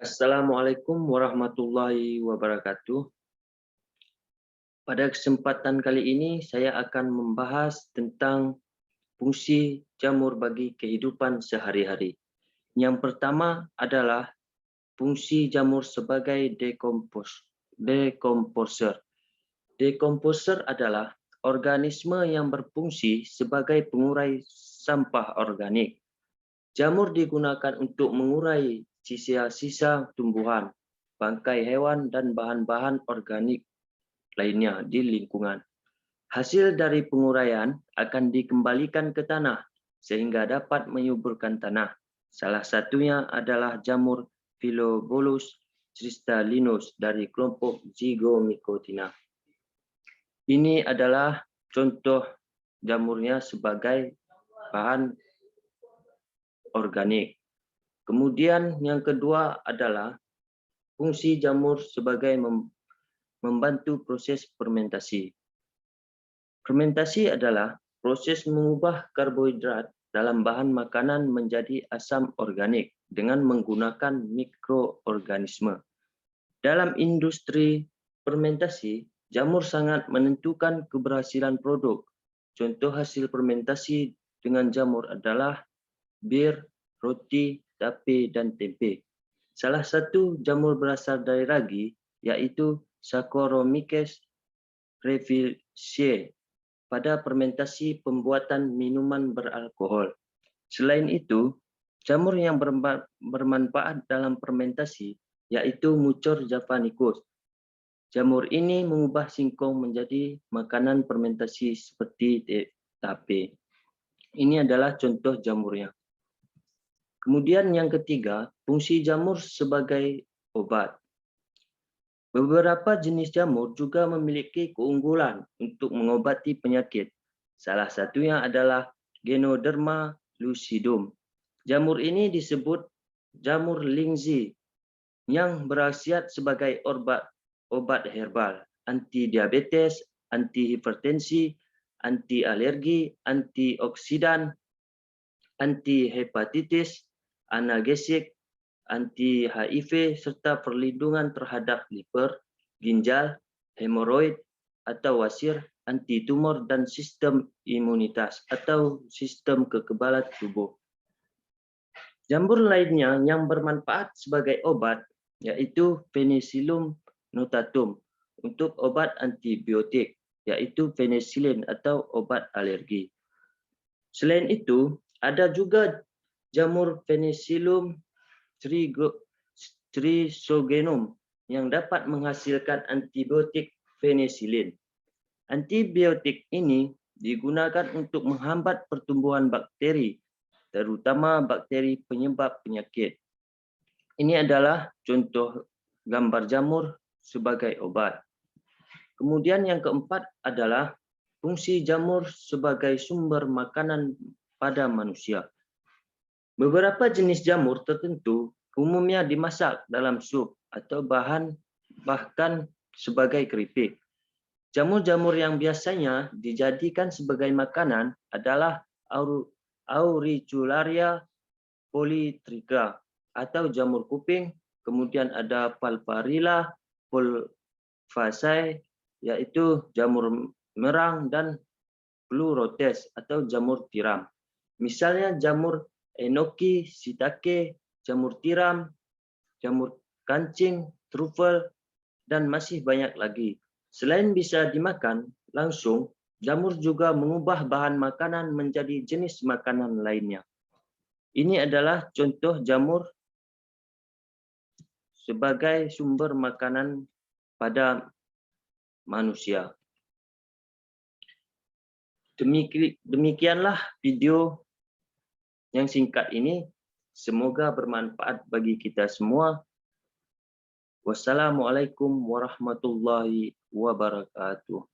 Assalamualaikum warahmatullahi wabarakatuh. Pada kesempatan kali ini saya akan membahas tentang fungsi jamur bagi kehidupan sehari-hari. Yang pertama adalah fungsi jamur sebagai decomposer. Decomposer adalah organisme yang berfungsi sebagai pengurai sampah organik. Jamur digunakan untuk mengurai sisa-sisa tumbuhan, bangkai hewan, dan bahan-bahan organik lainnya di lingkungan. Hasil dari penguraian akan dikembalikan ke tanah sehingga dapat menyuburkan tanah. Salah satunya adalah jamur Philobolus crystallinus dari kelompok Zygomycotina. Ini adalah contoh jamurnya sebagai bahan organik. Kemudian yang kedua adalah fungsi jamur sebagai membantu proses fermentasi. Fermentasi adalah proses mengubah karbohidrat dalam bahan makanan menjadi asam organik dengan menggunakan mikroorganisme. Dalam industri fermentasi, jamur sangat menentukan keberhasilan produk. Contoh hasil fermentasi dengan jamur adalah bir, roti, tape, dan tempe. Salah satu jamur berasal dari ragi, yaitu Saccharomyces cerevisiae, pada fermentasi pembuatan minuman beralkohol. Selain itu, jamur yang bermanfaat dalam fermentasi, yaitu Mucor javanicus. Jamur ini mengubah singkong menjadi makanan fermentasi seperti tape. Ini adalah contoh jamurnya. Kemudian yang ketiga, fungsi jamur sebagai obat. Beberapa jenis jamur juga memiliki keunggulan untuk mengobati penyakit. Salah satunya adalah Ganoderma lucidum. Jamur ini disebut jamur Lingzhi yang berkhasiat sebagai obat herbal, anti diabetes, anti hipertensi, anti alergi, antioksidan, anti hepatitis, analgesik, anti HIV, serta perlindungan terhadap liver, ginjal, hemoroid atau wasir, anti tumor, dan sistem imunitas atau sistem kekebalan tubuh. Jamur lainnya yang bermanfaat sebagai obat yaitu Penicillium notatum untuk obat antibiotik, yaitu penicillin atau obat alergi. Selain itu, ada juga jamur Penicillium chrysogenum yang dapat menghasilkan antibiotik penicillin. Antibiotik ini digunakan untuk menghambat pertumbuhan bakteri, terutama bakteri penyebab penyakit. Ini adalah contoh gambar jamur sebagai obat. Kemudian yang keempat adalah fungsi jamur sebagai sumber makanan pada manusia. Beberapa jenis jamur tertentu umumnya dimasak dalam sup atau bahkan sebagai keripik. Jamur-jamur yang biasanya dijadikan sebagai makanan adalah Auricularia polytricha atau jamur kuping, kemudian ada Palparilla pulvaceae yaitu jamur merang, dan Pleurotes atau jamur tiram. Misalnya jamur enoki, shiitake, jamur tiram, jamur kancing, trufel, dan masih banyak lagi. Selain bisa dimakan langsung, jamur juga mengubah bahan makanan menjadi jenis makanan lainnya. Ini adalah contoh jamur sebagai sumber makanan pada manusia. Demikianlah video yang singkat ini. Semoga bermanfaat bagi kita semua. Wassalamualaikum warahmatullahi wabarakatuh.